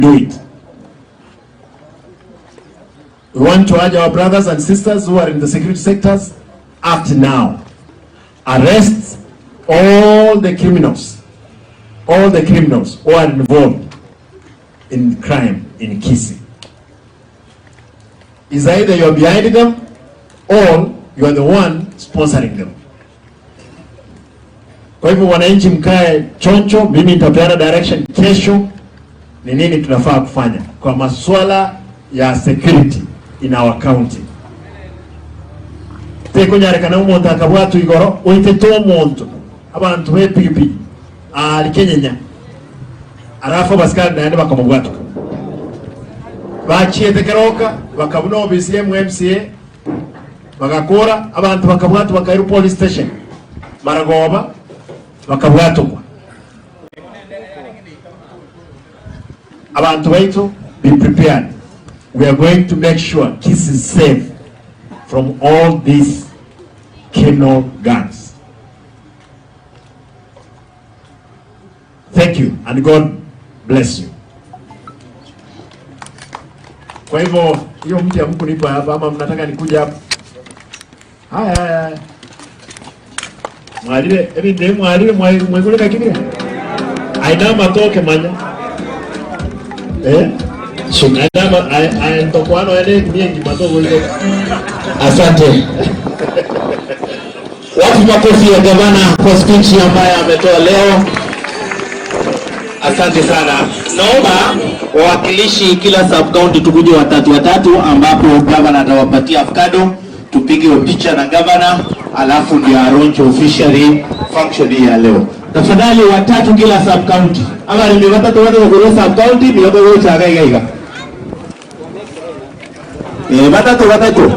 do it. We want to urge our brothers and sisters who are in the security sectors, act now. Arrest all the criminals who are involved in crime in Kisii. Is either you are behind them or you are the one sponsoring them. Kwa hivyo wananchi mkae choncho, mimi nitapeana direction kesho ni nini tunafaa kufanya kwa masuala ya security in our county. Teko nyareka na umuntu akabwatu igoro oite to umuntu abantu bepipi ali Kenya arafa basikali naende bakamubwatu bachiye tekeroka bakabuna obisiye mu MCA bagakora abantu bakabwatu bakairu police station maragoba bakabwatukwa. Abantu baitu, be prepared. We are going to make sure Kisii is safe from all these criminal gangs. Thank you and God bless you. Kwa hivyo hiyo mti amku nipo hapa ama mnataka nikuja hapa? Haya. Mwalile, ndiye mwalile mwenguleka kibia. Aina matoke manya. Aina aentokwano ene miengi matoke ile. Asante. Watu makofi ya gavana kwa speech ambayo ametoa leo. Asante sana. Naomba wawakilishi kila sub county tukuje watatu ambapo gavana atawapatia avocado, tupige picha na gavana alafu ndio arrange officially function ya leo. Tafadhali watatu kila sub county. Ama ni watatu kwa sub county ndio wewe utagaiga. Watatu.